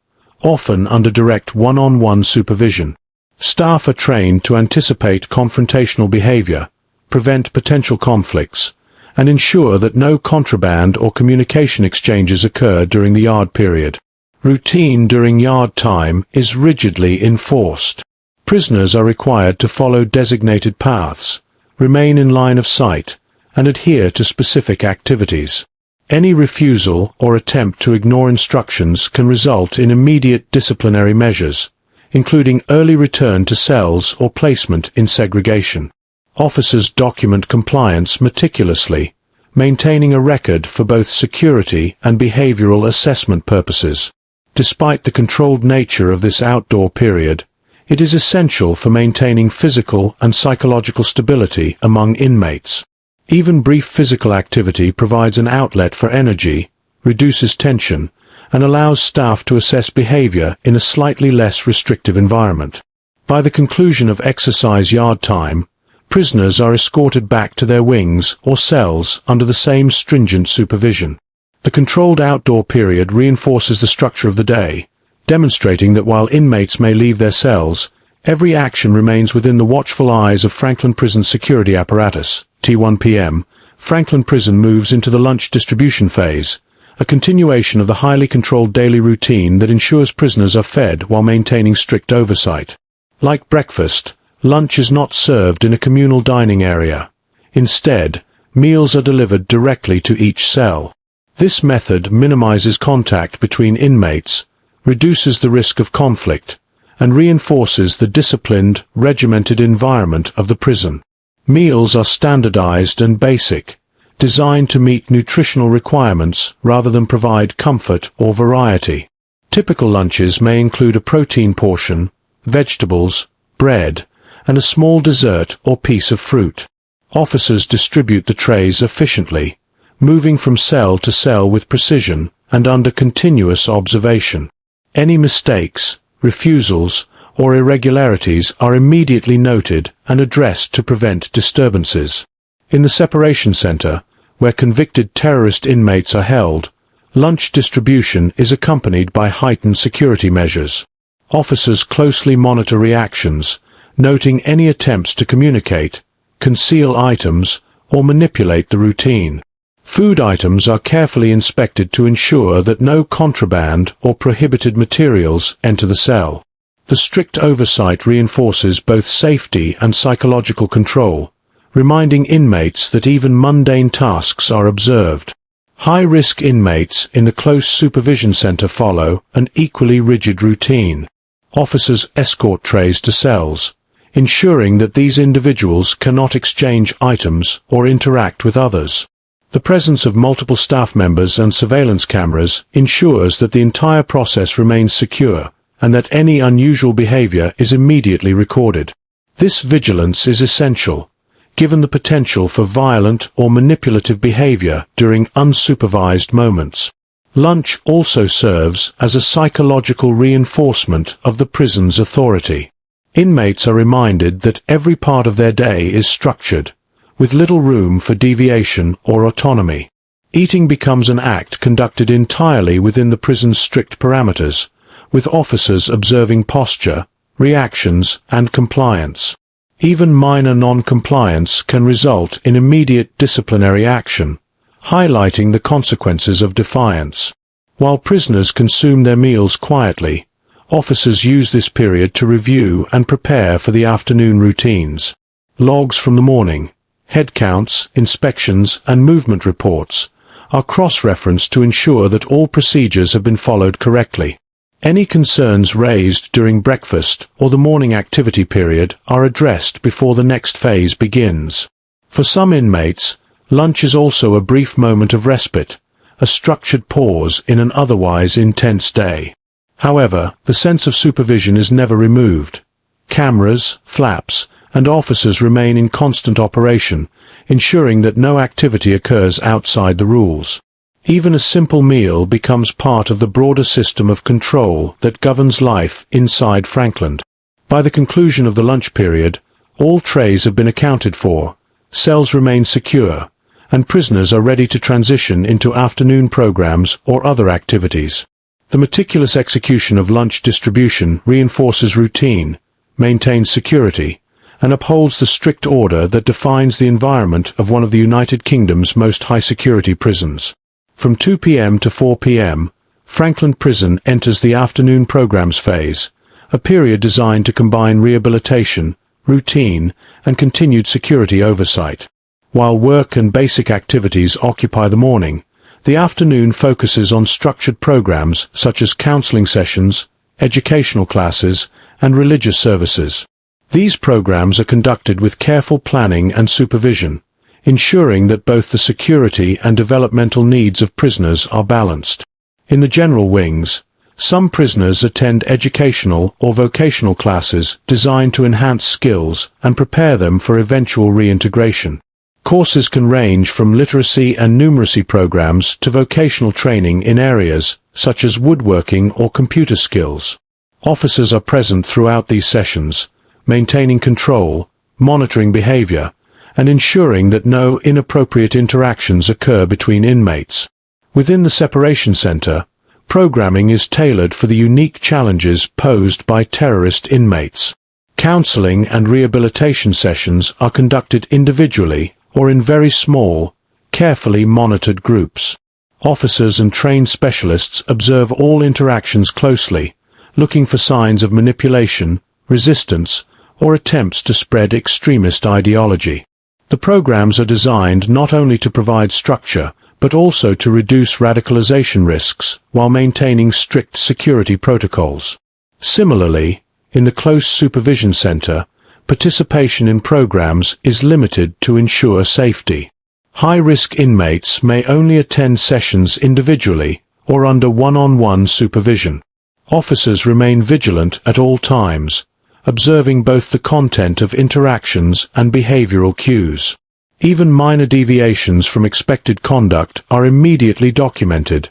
often under direct one-on-one supervision. Staff are trained to anticipate confrontational behavior, prevent potential conflicts, and ensure that no contraband or communication exchanges occur during the yard period. Routine during yard time is rigidly enforced. Prisoners are required to follow designated paths, remain in line of sight, and adhere to specific activities. Any refusal or attempt to ignore instructions can result in immediate disciplinary measures, including early return to cells or placement in segregation. Officers document compliance meticulously, maintaining a record for both security and behavioral assessment purposes. Despite the controlled nature of this outdoor period, it is essential for maintaining physical and psychological stability among inmates. Even brief physical activity provides an outlet for energy, reduces tension, and allows staff to assess behavior in a slightly less restrictive environment. By the conclusion of exercise yard time, prisoners are escorted back to their wings or cells under the same stringent supervision. The controlled outdoor period reinforces the structure of the day, demonstrating that while inmates may leave their cells, every action remains within the watchful eyes of Frankland Prison's security apparatus. 1 p.m., Frankland Prison moves into the lunch distribution phase, a continuation of the highly controlled daily routine that ensures prisoners are fed while maintaining strict oversight. Like breakfast, lunch is not served in a communal dining area. Instead, meals are delivered directly to each cell. This method minimizes contact between inmates, reduces the risk of conflict, and reinforces the disciplined, regimented environment of the prison. Meals are standardized and basic, designed to meet nutritional requirements rather than provide comfort or variety. Typical lunches may include a protein portion, vegetables, bread, and a small dessert or piece of fruit. Officers distribute the trays efficiently, moving from cell to cell with precision and under continuous observation. Any mistakes, refusals, or irregularities are immediately noted and addressed to prevent disturbances. In the separation center, where convicted terrorist inmates are held, lunch distribution is accompanied by heightened security measures. Officers closely monitor reactions, noting any attempts to communicate, conceal items, or manipulate the routine. Food items are carefully inspected to ensure that no contraband or prohibited materials enter the cell. The strict oversight reinforces both safety and psychological control, reminding inmates that even mundane tasks are observed. High-risk inmates in the Close Supervision Centre follow an equally rigid routine. Officers escort trays to cells, ensuring that these individuals cannot exchange items or interact with others. The presence of multiple staff members and surveillance cameras ensures that the entire process remains secure, and that any unusual behavior is immediately recorded. This vigilance is essential, given the potential for violent or manipulative behavior during unsupervised moments. Lunch also serves as a psychological reinforcement of the prison's authority. Inmates are reminded that every part of their day is structured, with little room for deviation or autonomy. Eating becomes an act conducted entirely within the prison's strict parameters, with officers observing posture, reactions, and compliance. Even minor non-compliance can result in immediate disciplinary action, highlighting the consequences of defiance. While prisoners consume their meals quietly, officers use this period to review and prepare for the afternoon routines. Logs from the morning, headcounts, inspections, and movement reports are cross-referenced to ensure that all procedures have been followed correctly. Any concerns raised during breakfast or the morning activity period are addressed before the next phase begins. For some inmates, lunch is also a brief moment of respite, a structured pause in an otherwise intense day. However, the sense of supervision is never removed. Cameras, flaps, and officers remain in constant operation, ensuring that no activity occurs outside the rules. Even a simple meal becomes part of the broader system of control that governs life inside Frankland. By the conclusion of the lunch period, all trays have been accounted for, cells remain secure, and prisoners are ready to transition into afternoon programs or other activities. The meticulous execution of lunch distribution reinforces routine, maintains security, and upholds the strict order that defines the environment of one of the United Kingdom's most high-security prisons. From 2 p.m. to 4 p.m., Frankland Prison enters the afternoon programs phase, a period designed to combine rehabilitation, routine, and continued security oversight. While work and basic activities occupy the morning, the afternoon focuses on structured programs such as counseling sessions, educational classes, and religious services. These programs are conducted with careful planning and supervision, ensuring that both the security and developmental needs of prisoners are balanced. In the general wings, some prisoners attend educational or vocational classes designed to enhance skills and prepare them for eventual reintegration. Courses can range from literacy and numeracy programs to vocational training in areas such as woodworking or computer skills. Officers are present throughout these sessions, maintaining control, monitoring behavior, and ensuring that no inappropriate interactions occur between inmates. Within the separation center, programming is tailored for the unique challenges posed by terrorist inmates. Counseling and rehabilitation sessions are conducted individually or in very small, carefully monitored groups. Officers and trained specialists observe all interactions closely, looking for signs of manipulation, resistance, or attempts to spread extremist ideology. The programs are designed not only to provide structure, but also to reduce radicalization risks while maintaining strict security protocols. Similarly, in the Close Supervision Centre, participation in programs is limited to ensure safety. High-risk inmates may only attend sessions individually or under one-on-one supervision. Officers remain vigilant at all times, observing both the content of interactions and behavioral cues. Even minor deviations from expected conduct are immediately documented,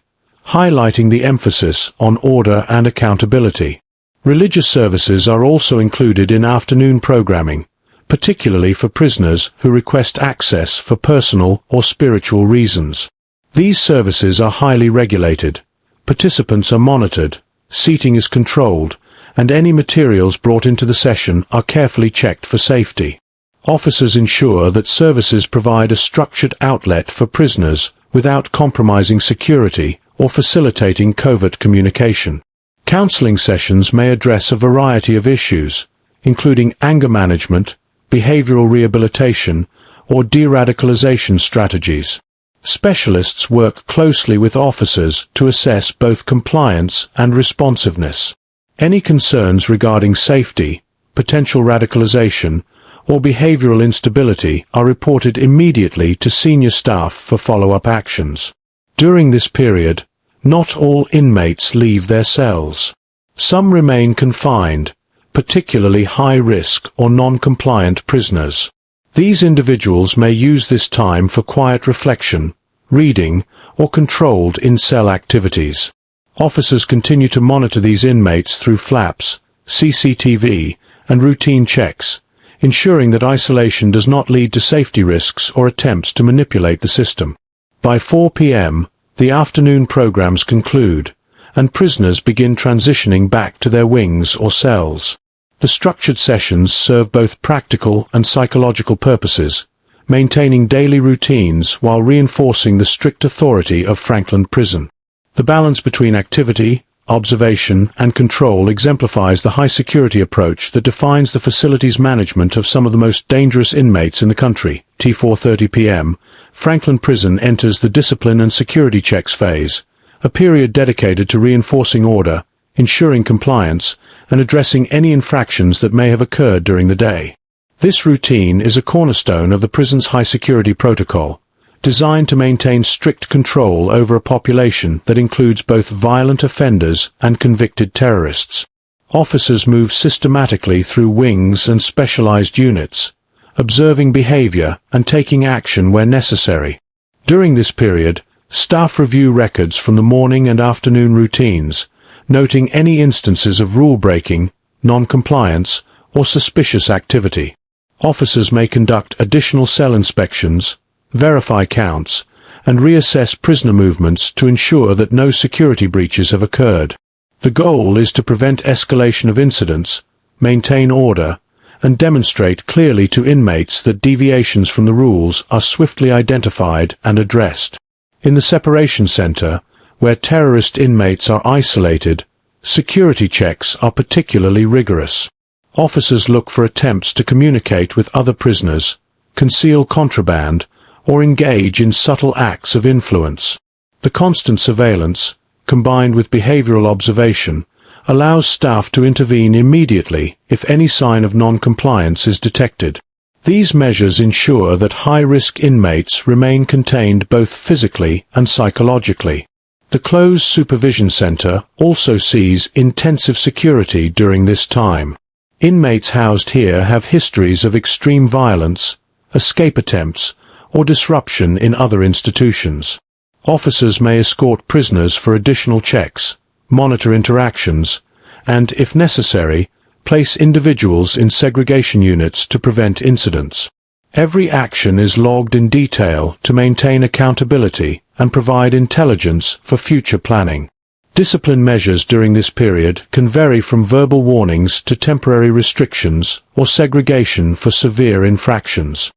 highlighting the emphasis on order and accountability. Religious services are also included in afternoon programming, particularly for prisoners who request access for personal or spiritual reasons. These services are highly regulated, participants are monitored, seating is controlled, and any materials brought into the session are carefully checked for safety. Officers ensure that services provide a structured outlet for prisoners without compromising security or facilitating covert communication. Counseling sessions may address a variety of issues, including anger management, behavioral rehabilitation, or de-radicalization strategies. Specialists work closely with officers to assess both compliance and responsiveness. Any concerns regarding safety, potential radicalization, or behavioral instability are reported immediately to senior staff for follow-up actions. During this period, not all inmates leave their cells. Some remain confined, particularly high-risk or non-compliant prisoners. These individuals may use this time for quiet reflection, reading, or controlled in-cell activities. Officers continue to monitor these inmates through flaps, CCTV, and routine checks, ensuring that isolation does not lead to safety risks or attempts to manipulate the system. By 4 p.m., the afternoon programs conclude, and prisoners begin transitioning back to their wings or cells. The structured sessions serve both practical and psychological purposes, maintaining daily routines while reinforcing the strict authority of Frankland Prison. The balance between activity, observation, and control exemplifies the high-security approach that defines the facility's management of some of the most dangerous inmates in the country. At 4:30 p.m., Frankland Prison enters the discipline and security checks phase, a period dedicated to reinforcing order, ensuring compliance, and addressing any infractions that may have occurred during the day. This routine is a cornerstone of the prison's high-security protocol, designed to maintain strict control over a population that includes both violent offenders and convicted terrorists. Officers move systematically through wings and specialized units, observing behavior and taking action where necessary. During this period, staff review records from the morning and afternoon routines, noting any instances of rule-breaking, non-compliance, or suspicious activity. Officers may conduct additional cell inspections, verify counts, and reassess prisoner movements to ensure that no security breaches have occurred. The goal is to prevent escalation of incidents, maintain order, and demonstrate clearly to inmates that deviations from the rules are swiftly identified and addressed. In the separation center, where terrorist inmates are isolated, security checks are particularly rigorous. Officers look for attempts to communicate with other prisoners, conceal contraband, or engage in subtle acts of influence. The constant surveillance, combined with behavioral observation, allows staff to intervene immediately if any sign of non-compliance is detected. These measures ensure that high-risk inmates remain contained both physically and psychologically. The Close Supervision Centre also sees intensive security during this time. Inmates housed here have histories of extreme violence, escape attempts, or disruption in other institutions. Officers may escort prisoners for additional checks, monitor interactions, and, if necessary, place individuals in segregation units to prevent incidents. Every action is logged in detail to maintain accountability and provide intelligence for future planning. Discipline measures during this period can vary from verbal warnings to temporary restrictions or segregation for severe infractions.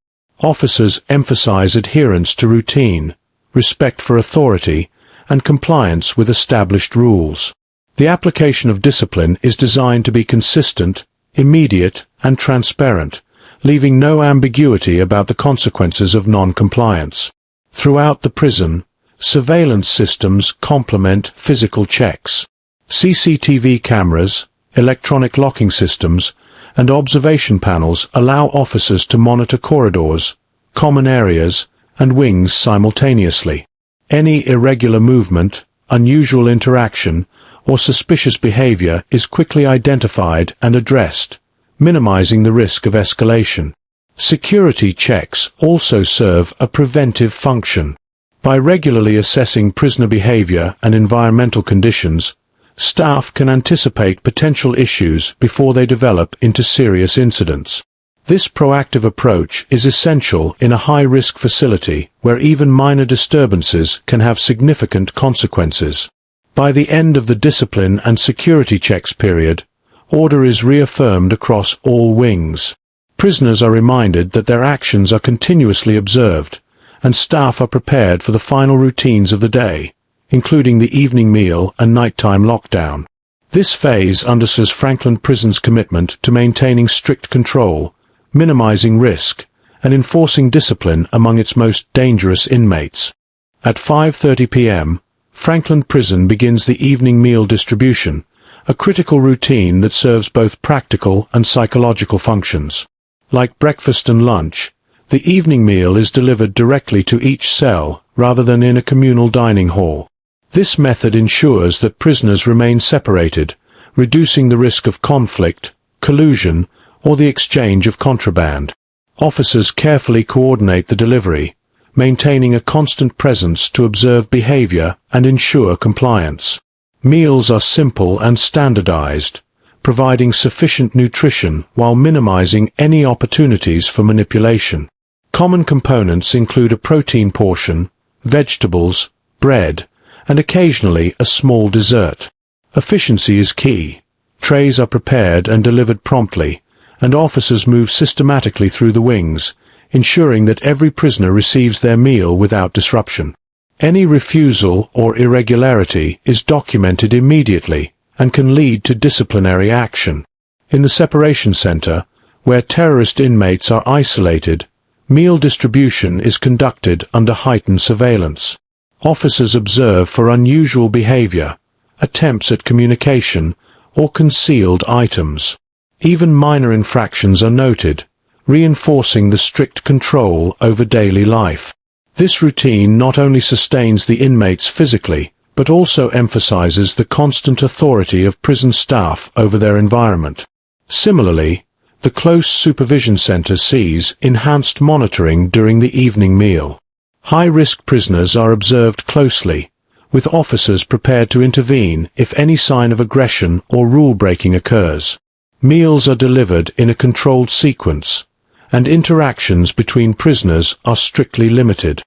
Officers emphasize adherence to routine, respect for authority, and compliance with established rules. The application of discipline is designed to be consistent, immediate, and transparent, leaving no ambiguity about the consequences of non-compliance. Throughout the prison, surveillance systems complement physical checks. CCTV cameras, electronic locking systems, and observation panels allow officers to monitor corridors, common areas, and wings simultaneously. Any irregular movement, unusual interaction, or suspicious behavior is quickly identified and addressed, minimizing the risk of escalation. Security checks also serve a preventive function. By regularly assessing prisoner behavior and environmental conditions, staff can anticipate potential issues before they develop into serious incidents. This proactive approach is essential in a high-risk facility where even minor disturbances can have significant consequences. By the end of the discipline and security checks period, order is reaffirmed across all wings. Prisoners are reminded that their actions are continuously observed, and staff are prepared for the final routines of the day, including the evening meal and nighttime lockdown. This phase underscores Frankland Prison's commitment to maintaining strict control, minimizing risk, and enforcing discipline among its most dangerous inmates. At 5:30 p.m., Frankland Prison begins the evening meal distribution, a critical routine that serves both practical and psychological functions. Like breakfast and lunch, the evening meal is delivered directly to each cell rather than in a communal dining hall. This method ensures that prisoners remain separated, reducing the risk of conflict, collusion, or the exchange of contraband. Officers carefully coordinate the delivery, maintaining a constant presence to observe behavior and ensure compliance. Meals are simple and standardized, providing sufficient nutrition while minimizing any opportunities for manipulation. Common components include a protein portion, vegetables, bread, and occasionally a small dessert. Efficiency is key. Trays are prepared and delivered promptly, and officers move systematically through the wings, ensuring that every prisoner receives their meal without disruption. Any refusal or irregularity is documented immediately and can lead to disciplinary action. In the separation center, where terrorist inmates are isolated, meal distribution is conducted under heightened surveillance. Officers observe for unusual behavior, attempts at communication, or concealed items. Even minor infractions are noted, reinforcing the strict control over daily life. This routine not only sustains the inmates physically, but also emphasizes the constant authority of prison staff over their environment. Similarly, the Close Supervision Centre sees enhanced monitoring during the evening meal. High-risk prisoners are observed closely, with officers prepared to intervene if any sign of aggression or rule-breaking occurs. Meals are delivered in a controlled sequence, and interactions between prisoners are strictly limited.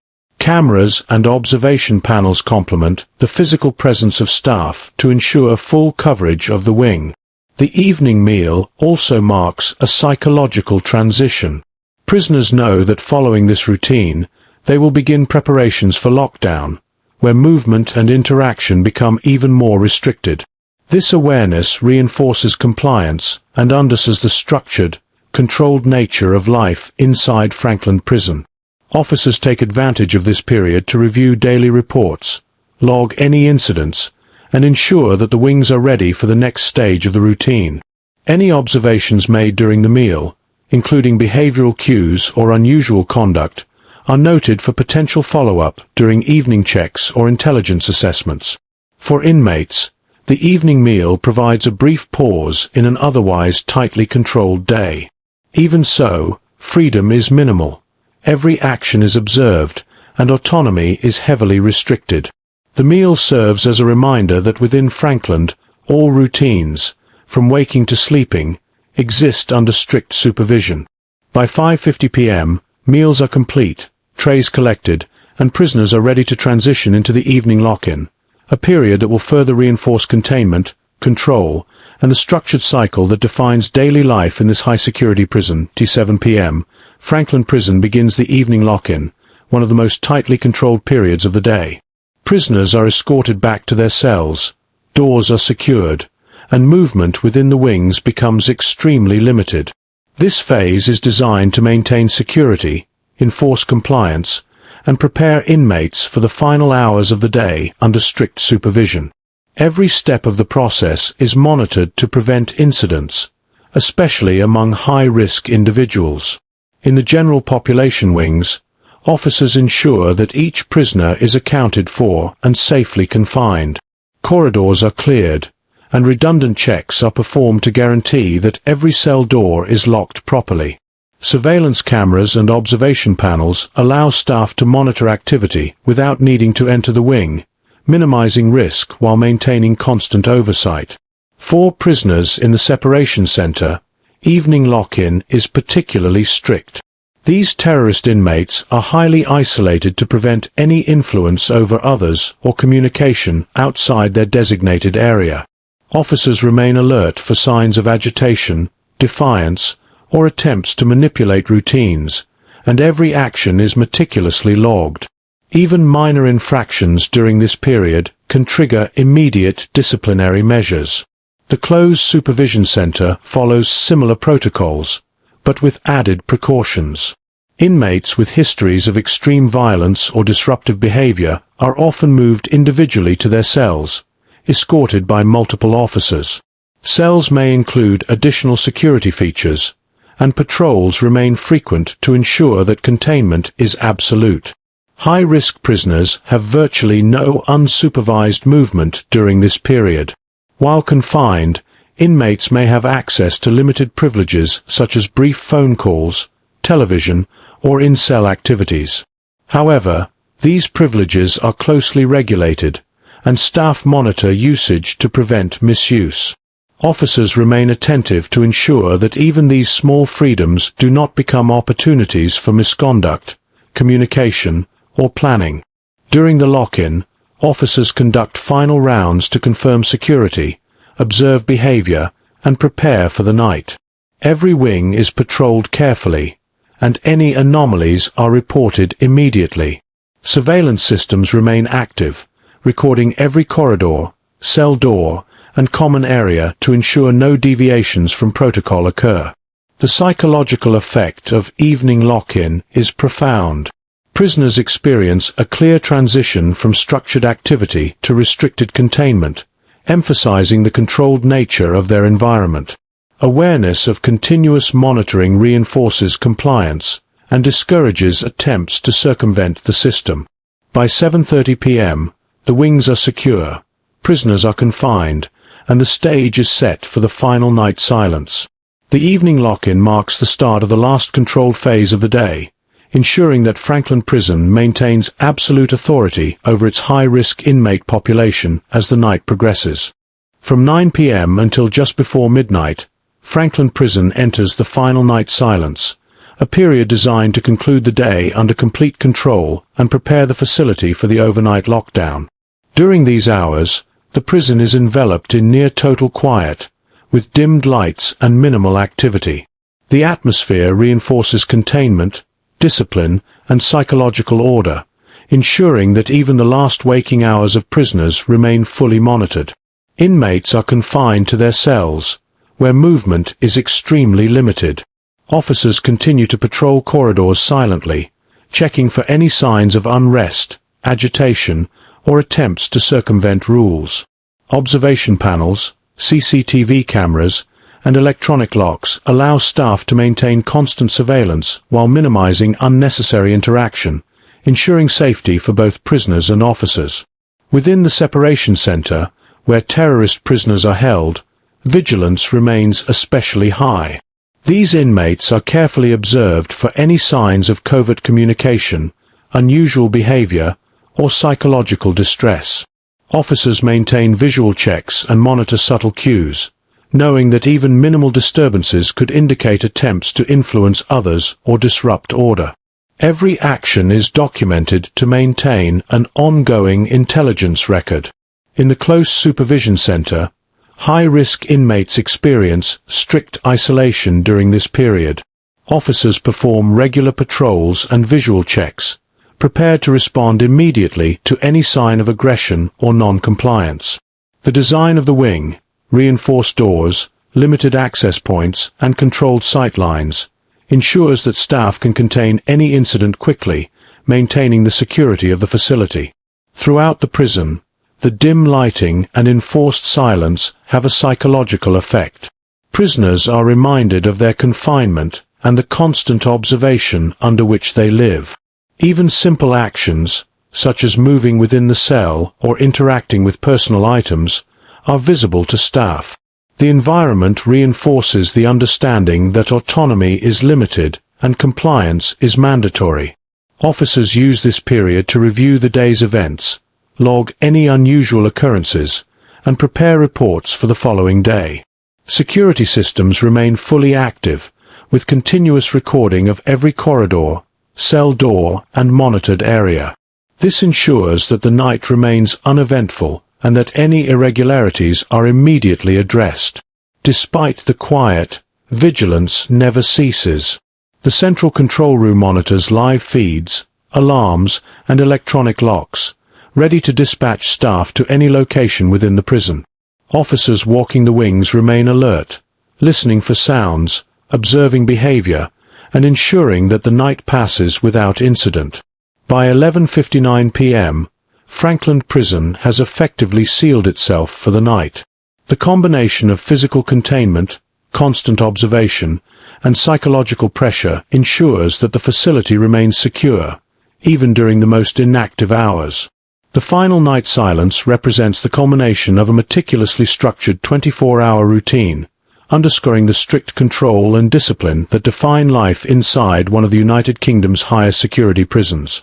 Cameras and observation panels complement the physical presence of staff to ensure full coverage of the wing. The evening meal also marks a psychological transition. Prisoners know that following this routine, they will begin preparations for lockdown, where movement and interaction become even more restricted. This awareness reinforces compliance and underscores the structured, controlled nature of life inside Frankland Prison. Officers take advantage of this period to review daily reports, log any incidents, and ensure that the wings are ready for the next stage of the routine. Any observations made during the meal, including behavioral cues or unusual conduct, are noted for potential follow-up during evening checks or intelligence assessments. For inmates, the evening meal provides a brief pause in an otherwise tightly controlled day. Even so, freedom is minimal. Every action is observed, and autonomy is heavily restricted. The meal serves as a reminder that within Frankland, all routines, from waking to sleeping, exist under strict supervision. By 5:50 p.m., meals are complete, trays collected, and prisoners are ready to transition into the evening lock-in, a period that will further reinforce containment, control, and the structured cycle that defines daily life in this high-security prison. At 7 p.m., Frankland Prison begins the evening lock-in, one of the most tightly controlled periods of the day. Prisoners are escorted back to their cells, doors are secured, and movement within the wings becomes extremely limited. This phase is designed to maintain security, enforce compliance, and prepare inmates for the final hours of the day under strict supervision. Every step of the process is monitored to prevent incidents, especially among high-risk individuals. In the general population wings, officers ensure that each prisoner is accounted for and safely confined. Corridors are cleared, and redundant checks are performed to guarantee that every cell door is locked properly. Surveillance cameras and observation panels allow staff to monitor activity without needing to enter the wing, minimizing risk while maintaining constant oversight. For prisoners in the separation center, evening lock-in is particularly strict. These terrorist inmates are highly isolated to prevent any influence over others or communication outside their designated area. Officers remain alert for signs of agitation, defiance, or attempts to manipulate routines, and every action is meticulously logged. Even minor infractions during this period can trigger immediate disciplinary measures. The Close Supervision Centre follows similar protocols, but with added precautions. Inmates with histories of extreme violence or disruptive behavior are often moved individually to their cells, escorted by multiple officers. Cells may include additional security features, and patrols remain frequent to ensure that containment is absolute. High-risk prisoners have virtually no unsupervised movement during this period. While confined, inmates may have access to limited privileges such as brief phone calls, television, or in-cell activities. However, these privileges are closely regulated, and staff monitor usage to prevent misuse. Officers remain attentive to ensure that even these small freedoms do not become opportunities for misconduct, communication, or planning. During the lock-in, officers conduct final rounds to confirm security, observe behavior, and prepare for the night. Every wing is patrolled carefully, and any anomalies are reported immediately. Surveillance systems remain active, recording every corridor, cell door, and common area to ensure no deviations from protocol occur. The psychological effect of evening lock-in is profound. Prisoners experience a clear transition from structured activity to restricted containment, emphasizing the controlled nature of their environment. Awareness of continuous monitoring reinforces compliance and discourages attempts to circumvent the system. By 7:30 p.m., the wings are secure, prisoners are confined, and the stage is set for the final night silence. The evening lock-in marks the start of the last controlled phase of the day, ensuring that Frankland Prison maintains absolute authority over its high-risk inmate population as the night progresses. From 9 p.m. until just before midnight, Frankland Prison enters the final night silence, a period designed to conclude the day under complete control and prepare the facility for the overnight lockdown. During these hours, the prison is enveloped in near-total quiet, with dimmed lights and minimal activity. The atmosphere reinforces containment, discipline, and psychological order, ensuring that even the last waking hours of prisoners remain fully monitored. Inmates are confined to their cells, where movement is extremely limited. Officers continue to patrol corridors silently, checking for any signs of unrest, agitation, or attempts to circumvent rules. Observation panels, CCTV cameras, and electronic locks allow staff to maintain constant surveillance while minimizing unnecessary interaction, ensuring safety for both prisoners and officers. Within the separation center, where terrorist prisoners are held, vigilance remains especially high. These inmates are carefully observed for any signs of covert communication, unusual behavior, or psychological distress. Officers maintain visual checks and monitor subtle cues, knowing that even minimal disturbances could indicate attempts to influence others or disrupt order. Every action is documented to maintain an ongoing intelligence record. In the Close Supervision Centre, high-risk inmates experience strict isolation during this period. Officers perform regular patrols and visual checks, prepared to respond immediately to any sign of aggression or non-compliance. The design of the wing, reinforced doors, limited access points, and controlled sightlines, ensures that staff can contain any incident quickly, maintaining the security of the facility. Throughout the prison, the dim lighting and enforced silence have a psychological effect. Prisoners are reminded of their confinement and the constant observation under which they live. Even simple actions, such as moving within the cell or interacting with personal items, are visible to staff. The environment reinforces the understanding that autonomy is limited and compliance is mandatory. Officers use this period to review the day's events, log any unusual occurrences, and prepare reports for the following day. Security systems remain fully active, with continuous recording of every corridor, cell door, and monitored area. This ensures that the night remains uneventful and that any irregularities are immediately addressed. Despite the quiet, vigilance never ceases. The central control room monitors live feeds, alarms, and electronic locks, ready to dispatch staff to any location within the prison. Officers walking the wings remain alert, listening for sounds, observing behavior, and ensuring that the night passes without incident. By 11:59 p.m., Frankland Prison has effectively sealed itself for the night. The combination of physical containment, constant observation, and psychological pressure ensures that the facility remains secure, even during the most inactive hours. The final night silence represents the culmination of a meticulously structured 24-hour routine, underscoring the strict control and discipline that define life inside one of the United Kingdom's highest security prisons.